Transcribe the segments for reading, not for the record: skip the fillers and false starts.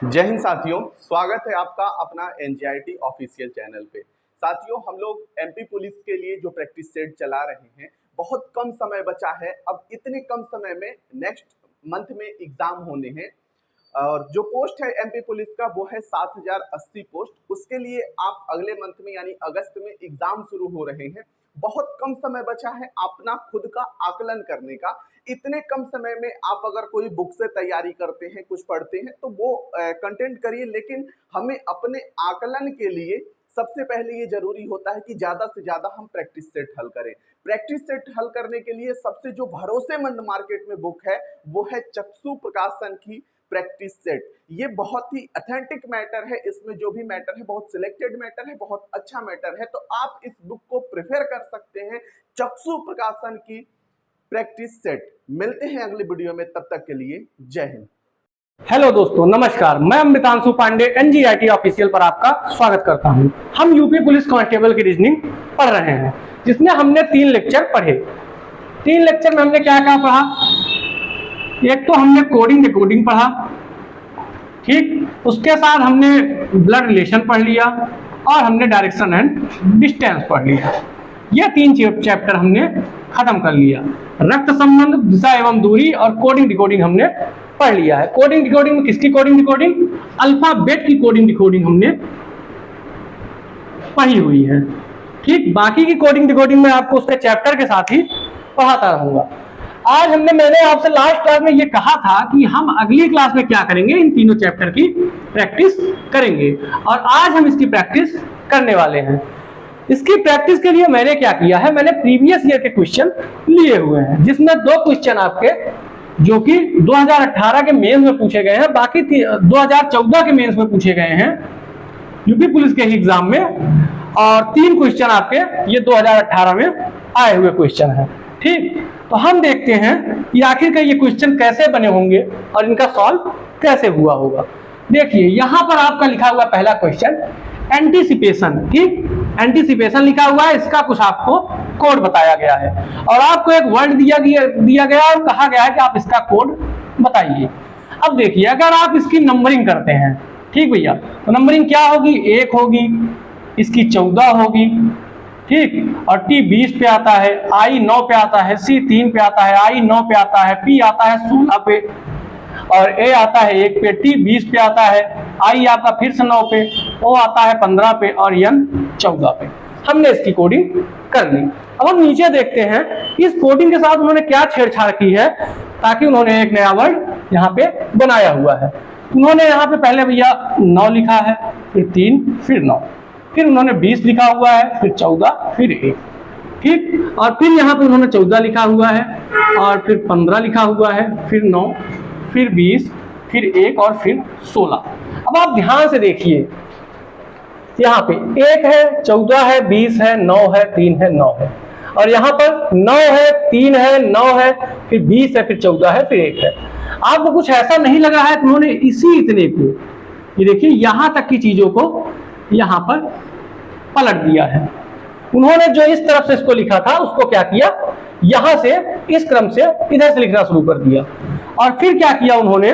जय हिंद साथियों, स्वागत है आपका अपना एनजीआईटी ऑफिशियल चैनल पे। साथियों, हम लोग एमपी पुलिस के लिए जो प्रैक्टिस सेट चला रहे हैं, बहुत कम समय बचा है। अब इतने कम समय में नेक्स्ट मंथ में एग्जाम होने हैं और जो पोस्ट है एमपी पुलिस का वो है 7080 पोस्ट। उसके लिए आप अगले मंथ में यानी अगस्त में एग्जाम शुरू हो रहे हैं। बहुत कम समय बचा है अपना खुद का आकलन करने का। इतने कम समय में आप अगर कोई बुक से तैयारी करते हैं, कुछ पढ़ते हैं, तो वो कंटेंट करिए, लेकिन हमें अपने आकलन के लिए सबसे पहले ये जरूरी होता है कि ज्यादा से ज्यादा हम प्रैक्टिस सेट हल करें। प्रैक्टिस सेट हल करने के लिए सबसे जो भरोसेमंद मार्केट में बुक है वो है चक्षु प्रकाशन की प्रैक्टिस सेट। ये बहुत ही ऑथेंटिक मैटर है, इसमें जो भी मैटर है बहुत सिलेक्टेड मैटर है, बहुत अच्छा मैटर है, तो आप इस बुक को प्रेफर कर सकते हैं। चक्षु प्रकाशन की प्रैक्टिस सेट। मिलते हैं अगले वीडियो में, तब तक के लिए जय हिंद। हेलो दोस्तों, नमस्कार। मैं अमृतांशु पांडे एनजीआईटी ऑफिशियल पर आपका स्वागत करता हूं। हम यूपी पुलिस कांस्टेबल की रीजनिंग पढ़ रहे हैं, जिसमें हमने 3 लेक्चर पढ़े। 3 लेक्चर में हमने क्या क्या पढ़ा? एक तो हमने कोडिंग डिकोडिंग पढ़ा, ठीक। उसके साथ हमने ब्लड रिलेशन पढ़ लिया और हमने डायरेक्शन एंड डिस्टेंस पढ़ लिया। ये 3 चैप्टर हमने खत्म कर लिया। रक्त संबंध, दिशा एवं दूरी और कोडिंग डिकोडिंग हमने पढ़ लिया है। कोडिंग डिकोडिंग में किसकी कोडिंग डिकोडिंग? अल्फाबेट की कोडिंग डिकोडिंग हमने पढ़ी हुई है, ठीक। बाकी की कोडिंग डिकोडिंग में आपको उसके चैप्टर के साथ ही पढ़ाता रहूंगा। आज मैंने आपसे लास्ट क्लास में ये कहा था कि हम अगली क्लास में क्या करेंगे, इन तीनों चैप्टर की प्रैक्टिस करेंगे और आज हम इसकी प्रैक्टिस करने वाले हैं। इसकी प्रैक्टिस के लिए मैंने क्या किया है, मैंने प्रीवियस ईयर के क्वेश्चन लिए हुए हैं, जिसमें 2 क्वेश्चन आपके जो कि 2018 के मेंस में पूछे गए हैं, बाकी 2014 के मेंस में पूछे गए हैं यूपी पुलिस के एग्जाम में, और 3 क्वेश्चन आपके ये 2018 में आए हुए क्वेश्चन हैं, ठीक। तो हम देखते हैं कि आखिरकार ये क्वेश्चन कैसे बने होंगे और इनका सॉल्व कैसे हुआ होगा। देखिए, यहां पर आपका लिखा हुआ पहला क्वेश्चन एंटीसिपेशन, ठीक। एंटीसिपेशन लिखा हुआ है, इसका कुछ आपको कोड बताया गया है और आपको एक वर्ड दिया गया और कहा गया है कि आप इसका कोड बताइए। अब देखिए, अगर आप इसकी नंबरिंग करते हैं, ठीक भैया, तो नंबरिंग क्या होगी? 1 होगी, इसकी 14 होगी, ठीक। और टी 20 पे आता है, आई 9 पे आता है, सी 3 पे आता है, आई 9 पे आता है, पी आता है 16 पे और ए आता है 1 पे, टी 20 पे आता है, आई आपका फिर से 9 पे, ओ आता है 15 पे और एन 14 पे। हमने इसकी कोडिंग कर ली। अब हम नीचे देखते हैं इस कोडिंग के साथ उन्होंने क्या छेड़छाड़ की है, ताकि उन्होंने एक नया वर्ड यहाँ पे बनाया हुआ है। उन्होंने यहाँ पे पहले भैया 9 लिखा है, फिर 3, फिर 9, फिर उन्होंने 20 लिखा हुआ है, फिर 14, फिर 1, ठीक। और फिर यहाँ पे उन्होंने 14 लिखा हुआ है और फिर 15 लिखा हुआ है, फिर 9, फिर 20, फिर 1 और फिर 16। अब आप ध्यान से देखिए, यहाँ पे 1 है, 14 है, 20 है, 9 है, 3 है, 9 है, और यहाँ पर 9 है, 3 है, 9 है, फिर 20 है, फिर 14 है, फिर 1 है। आपको कुछ ऐसा नहीं लगा है कि उन्होंने इसी इतने को, ये देखिए, यहां तक की चीजों को यहां पर पलट दिया है। उन्होंने जो इस तरफ से इसको लिखा था उसको क्या किया, यहां से इस क्रम से इधर से लिखना शुरू कर दिया। और फिर क्या किया उन्होंने,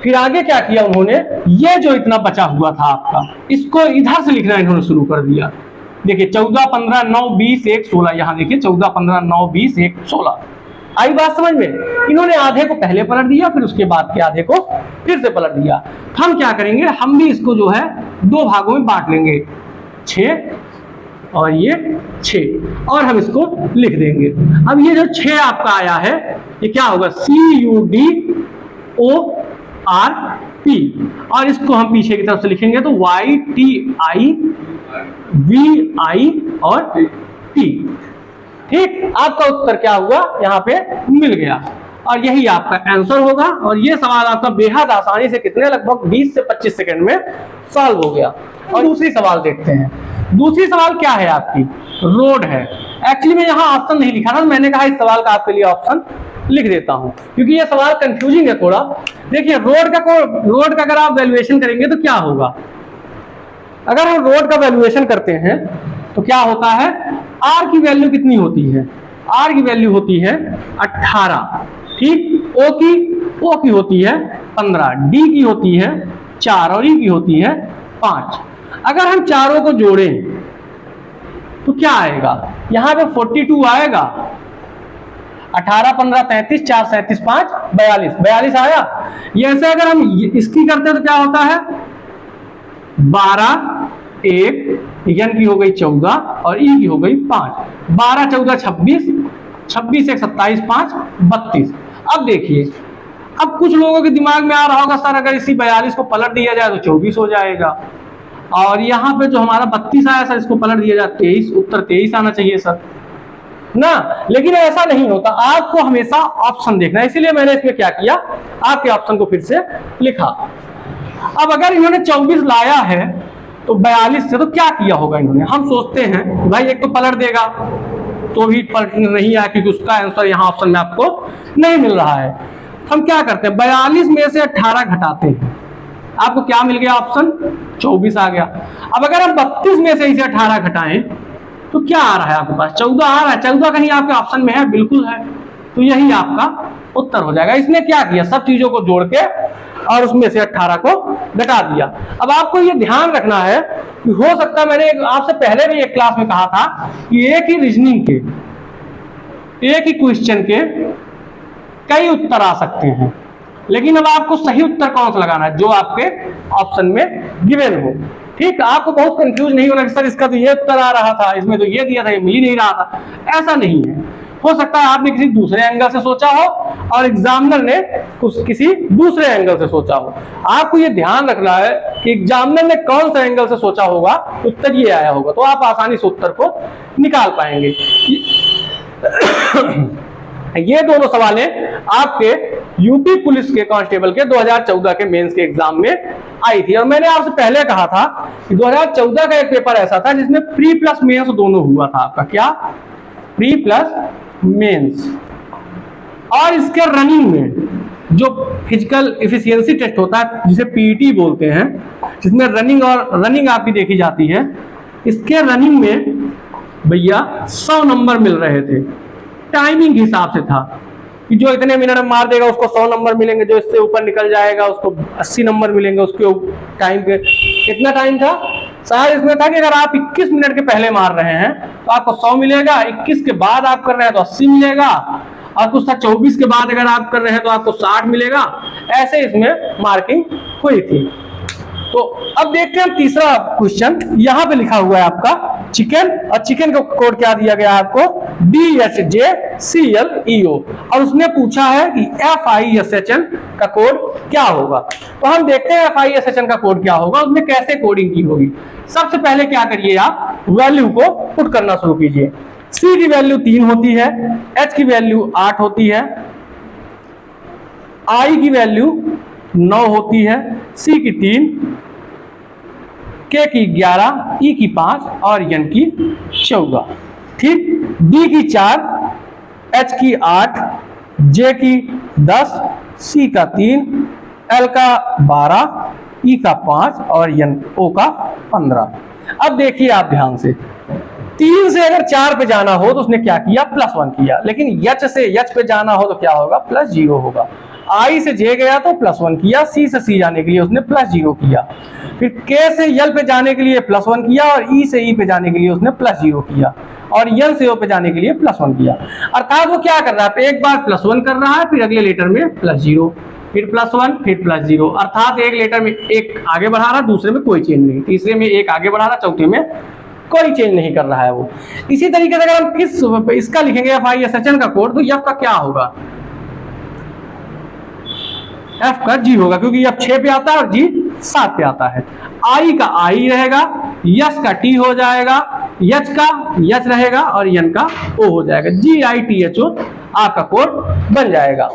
फिर आगे क्या किया उन्होंने, ये जो इतना बचा हुआ था आपका, इसको इधर से लिखना इन्होंने शुरू कर दिया। देखिए 14, 15, 9, 20, 1, 16, यहां देखिए 14, 15, 9, 20, 1, 16। आई बात समझ में? इन्होंने आधे को पहले पलट दिया, फिर उसके बाद के आधे को फिर से पलट दिया। तो हम क्या करेंगे, हम भी इसको जो है 2 भागों में बांट लेंगे, 6 और ये 6, और हम इसको लिख देंगे। अब ये जो 6 आपका आया है, ये क्या होगा, CUDORP, और इसको हम पीछे की तरफ से लिखेंगे तो YTIVI और T, ठीक। आपका उत्तर क्या हुआ, यहाँ पे मिल गया और यही आपका आंसर होगा। और ये सवाल आपका बेहद आसानी से कितने, लगभग 20 से 25 सेकंड में सॉल्व हो गया। और दूसरी सवाल देखते हैं। दूसरी सवाल क्या है आपकी, रोड है। एक्चुअली में यहाँ ऑप्शन नहीं लिखा था, मैंने कहा इस सवाल का आपके लिए ऑप्शन लिख देता हूं, क्योंकि ये सवाल कंफ्यूजिंग है थोड़ा। देखिए, रोड का अगर आप वैल्यूएशन करेंगे तो क्या होगा, अगर हम रोड का वैल्यूएशन करते हैं तो क्या होता है, आर की वैल्यू कितनी होती है, आर की वैल्यू होती है 18, ठीक। ओ की होती है 15, डी की होती है 4 और ई की होती है 5। अगर हम चारों को जोड़ें तो क्या आएगा, यहां पे 42 आएगा, 18 15 33, 4 37 5 42, 42 आया। ये ऐसे अगर हम इसकी करते हैं तो क्या होता है, 12 1, यन की हो गई 14 और ई की हो गई 5, 12 14 26, 26 1 27 5 32। अब देखिए, अब कुछ लोगों के दिमाग में आ रहा होगा सर अगर इसी 42 को पलट दिया जाए तो 24 हो जाएगा, और यहाँ पे जो हमारा 32 आया सर इसको पलट दिया जाए 23, उत्तर 23 आना चाहिए सर ना। लेकिन ऐसा नहीं होता, आपको हमेशा ऑप्शन देखना है, इसीलिए मैंने इसमें क्या किया, आपके ऑप्शन को फिर से लिखा। अब अगर इन्होंने 24 लाया है तो 42 से तो क्या किया होगा इन्होंने, हम सोचते हैं भाई एक तो पलट देगा, तो भी पलट नहीं आया क्योंकि उसका आंसर यहाँ ऑप्शन में आपको नहीं मिल रहा है। हम क्या करते हैं, 42 में से 18 घटाते हैं, आपको क्या मिल गया, ऑप्शन 24 आ गया। अब अगर हम 32 में से इसे 18 घटाएं तो क्या आ रहा है आपके पास, 14 आ रहा है। 14 कहीं आपके ऑप्शन में है, बिल्कुल है, तो यही आपका उत्तर हो जाएगा। इसने क्या किया, सब चीजों को जोड़ के और उसमें से 18 को घटा दिया। अब आपको ये ध्यान रखना है कि हो सकता है, मैंने आपसे पहले भी एक क्लास में कहा था कि एक ही रीजनिंग के, एक ही क्वेश्चन के कई उत्तर आ सकते हैं, लेकिन अब आपको सही उत्तर कौन सा लगाना है, जो आपके ऑप्शन में गिवन हो। ठीक, आपको बहुत कंफ्यूज नहीं होना कि सर इसका तो ये उत्तर आ रहा था, इसमें तो ये दिया था, ये मिल ही नहीं रहा था, ऐसा नहीं है। हो सकता है आपने किसी दूसरे एंगल से सोचा हो और एग्जामिनर ने किसी दूसरे एंगल से सोचा हो। आपको ये ध्यान रखना है कि एग्जामिनर ने कौन सा एंगल से सोचा होगा, उत्तर ये आया होगा, तो आप आसानी से उत्तर को निकाल पाएंगे। ये दोनों सवालें आपके यूपी पुलिस के कांस्टेबल के 2014 के मेंस के एग्जाम में आई थी, और मैंने आपसे पहले कहा था कि 2014 का एक पेपर ऐसा था जिसमें प्री प्लस मेंस दोनों हुआ था आपका, क्या, प्री प्लस मेंस। और इसके रनिंग में जो फिजिकल एफिशिएंसी टेस्ट होता है जिसे पीईटी बोलते हैं, जिसमें रनिंग आपकी देखी जाती है, इसके रनिंग में भैया 100 नंबर मिल रहे थे। टाइमिंग के हिसाब से था कि जो इतने मिनट में मार देगा उसको 100 नंबर मिलेंगे, जो इससे ऊपर निकल जाएगा उसको 80 नंबर मिलेंगे। उसके टाइम के कितना टाइम था, शायद इसमें था कि अगर आप 21 मिनट के पहले मार रहे हैं तो आपको 100 मिलेगा, 21 के बाद आप कर रहे हैं तो 80 मिलेगा, और कुछ था 24 के बाद अगर आप कर रहे हैं तो आपको 60 मिलेगा। ऐसे इसमें मार्किंग हुई थी। तो अब देखते हैं तीसरा क्वेश्चन, यहां पे लिखा हुआ है आपका चिकन, और चिकन का कोड क्या दिया गया है आपको, DHJCLEO, और उसने पूछा है कि FISHN का कोड क्या होगा। तो हम देखते हैं FISHN का कोड क्या होगा, उसमें कैसे कोडिंग की होगी। सबसे पहले क्या करिए, आप वैल्यू को पुट करना शुरू कीजिए। C की वैल्यू 3 होती है, H की वैल्यू 8 होती है, I की वैल्यू 9 होती है, C की 3, K की 11, E की 5 और N की 14। ठीक, D की 4, H की 8, J की 10, C का 3, L का 12, E का 5 और O का 15। अब देखिए आप ध्यान से, 3 से अगर 4 पे जाना हो तो उसने क्या किया, +1 किया, लेकिन H से H पे जाना हो तो क्या होगा, +0 होगा। I से J गया तो +1 किया, C से C जाने के लिए उसने +0 किया, फिर K से L पे जाने के लिए +1 किया, और E से E पे जाने के लिए उसने +0 किया, और L से O पे जाने के लिए +1 किया। अर्थात वो क्या कर रहा है, एक बार +1 कर रहा है, फिर अगले लेटर में +0, फिर +1 फिर +0, अर्थात एक लेटर में एक आगे बढ़ा रहा, दूसरे में कोई चेंज नहीं, तीसरे में एक आगे बढ़ा रहा, चौथे में कोई चेंज नहीं कर रहा है वो। इसी तरीके से अगर हम फिर इसका लिखेंगे FISHN का कोड, तो F का क्या होगा, F का G होगा, क्योंकि F 6 पे आता है और G 7 पे आता है। I का I रहेगा, S का T हो जाएगा, H का H रहेगा और N का O हो जाएगा। GITHO आपका कोड बन जाएगा।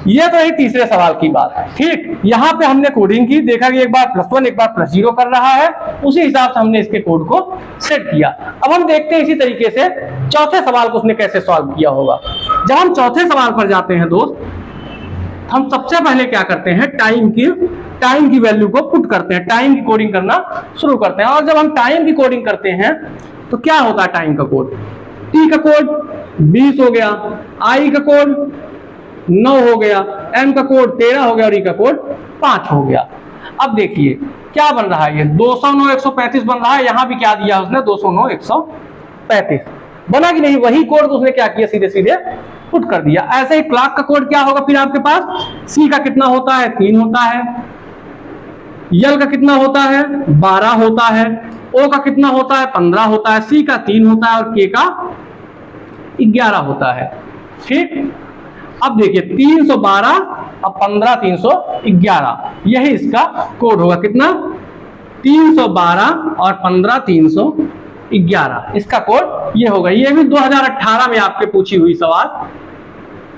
ये तो है तीसरे सवाल की बात है। ठीक, यहाँ पे हमने कोडिंग की, देखा कि एक बार +1 एक बार +0 कर रहा है, उसी हिसाब से हमने इसके कोड को सेट किया। अब हम देखते हैं इसी तरीके से चौथे सवाल को उसने कैसे सॉल्व किया होगा। जब हम चौथे सवाल पर जाते हैं दोस्त, हम सबसे पहले क्या करते हैं, टाइम की वैल्यू को पुट करते हैं, टाइम की कोडिंग करना शुरू करते हैं। और जब हम टाइम की कोडिंग करते हैं तो क्या होता है, टाइम का कोड, T का कोड 20 हो गया, I का कोड 9 हो गया, M का कोड 13 हो गया और E का कोड 5 हो गया। अब देखिए क्या बन रहा है, ये 209 135 बन रहा है। यहां भी क्या दिया उसने, 209 135 बना कि नहीं, वही कोड को उसने क्या किया, सीधे सीधे पुट कर दिया। ऐसे ही क्लॉक का कोड क्या होगा फिर आपके पास, C का कितना होता है, 3 होता है, L का कितना होता है, 12 होता है, O का कितना होता है, 15 होता है, C का 3 होता है और K का 11 होता है। ठीक, अब देखिए 312 और 15 311, यही इसका कोड होगा, कितना, 312 और 15 311, इसका कोड ये होगा। ये भी 2018 में आपके पूछी हुई सवाल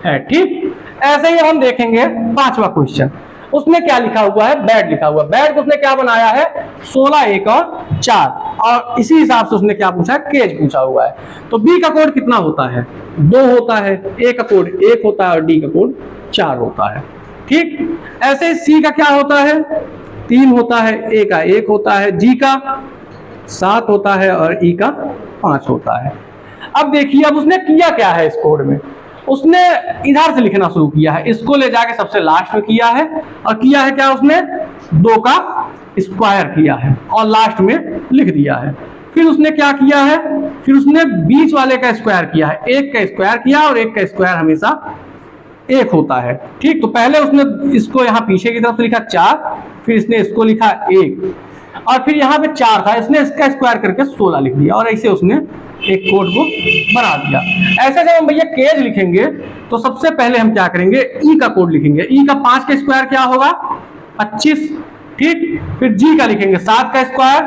है। ठीक, ऐसे ही हम देखेंगे 5वां क्वेश्चन, उसमें क्या लिखा हुआ है, बैड लिखा हुआ है। बैड को उसने क्या बनाया है, 16 1 और 4, और इसी हिसाब से उसने क्या पूछा है, केज पूछा हुआ है। तो बी का कोड कितना होता है, 2 होता है, ए का कोड 1 होता है और डी का कोड 4 होता है। ठीक, ऐसे सी का क्या होता है, 3 होता है, ए का 1 होता है, जी का 7 होता है और ई का 5 होता है। अब देखिए अब उसने किया क्या है इस कोड में, उसने इधर से लिखना शुरू किया है, इसको ले जाके सबसे लास्ट में किया है, और किया है क्या, उसने 2 का स्क्वायर किया है और लास्ट में लिख दिया है। फिर उसने क्या किया है, फिर उसने बीच वाले का स्क्वायर किया है, 1 का स्क्वायर किया और 1 का स्क्वायर हमेशा 1 होता है। ठीक, तो पहले उसने इसको यहाँ पीछे की तरफ से लिखा 4, फिर इसने इसको लिखा 1 और फिर यहाँ पे 4 था, इसने इसका स्क्वायर करके 16 लिख दिया और ऐसे उसने एक कोड को बना दिया। ऐसे जब हम भैया केज लिखेंगे तो सबसे पहले हम क्या करेंगे, ई का कोड लिखेंगे। ई का 5 का स्क्वायर क्या होगा, 25। ठीक, फिर जी का लिखेंगे 7 का स्क्वायर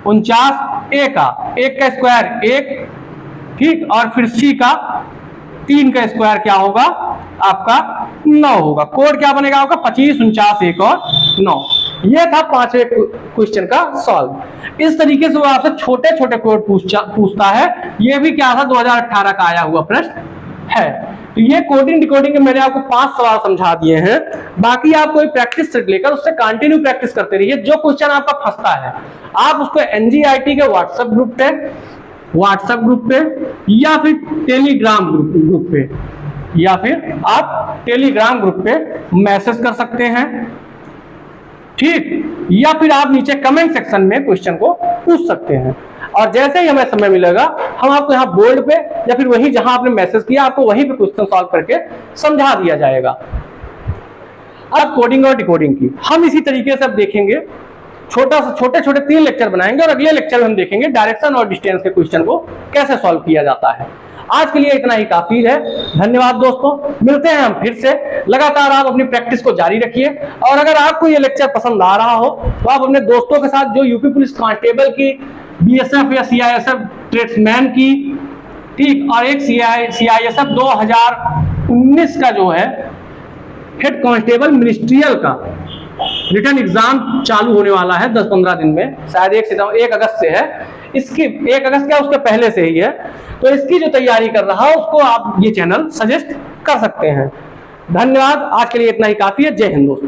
49, ए का 1 का स्क्वायर 1। ठीक, और फिर सी का 3 का स्क्वायर क्या होगा आपका 9 होगा। कोड क्या बनेगा आपका, 25 49 1 और 9। ये था 5वें क्वेश्चन का सॉल्व। इस तरीके से वो आपसे छोटे छोटे कोड पूछता है। ये भी क्या था, 2018 का आया हुआ प्रश्न है। तो ये कोडिंग डिकोडिंग के मैंने आपको 5 सवाल समझा दिए हैं। बाकी आप कोई प्रैक्टिस सेट लेकर उससे कंटिन्यू प्रैक्टिस करते रहिए। जो क्वेश्चन आपका फंसता है आप उसको एनजीआईटी के व्हाट्सएप ग्रुप पे या फिर टेलीग्राम ग्रुप पे या फिर आप टेलीग्राम ग्रुप पे मैसेज कर सकते हैं। ठीक, या फिर आप नीचे कमेंट सेक्शन में क्वेश्चन को पूछ सकते हैं और जैसे ही हमें समय मिलेगा हम आपको यहाँ बोर्ड पे या फिर वहीं जहां आपने मैसेज किया आपको वहीं पे क्वेश्चन सॉल्व करके समझा दिया जाएगा। अब कोडिंग और डिकोडिंग की हम इसी तरीके से अब देखेंगे, छोटे छोटे 3 लेक्चर बनाएंगे और अगले लेक्चर में हम देखेंगे डायरेक्शन और डिस्टेंस के क्वेश्चन को कैसे सॉल्व किया जाता है। आज के लिए इतना ही काफी है। धन्यवाद दोस्तों, मिलते हैं हम फिर से। लगातार आप अपनी प्रैक्टिस को जारी रखिए और अगर आपको ये लेक्चर पसंद आ रहा हो तो आप अपने दोस्तों के साथ जो यूपी पुलिस कांस्टेबल की, बीएसएफ या सीआईएसएफ ट्रेड्समैन की, ठीक, और एक सीआईएसएफ 2019 का जो है हेड कांस्टेबल मिनिस्ट्रियल का रिटर्न एग्जाम चालू होने वाला है 10-15 दिन में, शायद 1 अगस्त से है। इसकी 1 अगस्त क्या उसके पहले से ही है, तो इसकी जो तैयारी कर रहा है उसको आप ये चैनल सजेस्ट कर सकते हैं। धन्यवाद, आज के लिए इतना ही काफी है। जय हिंद दोस्तों।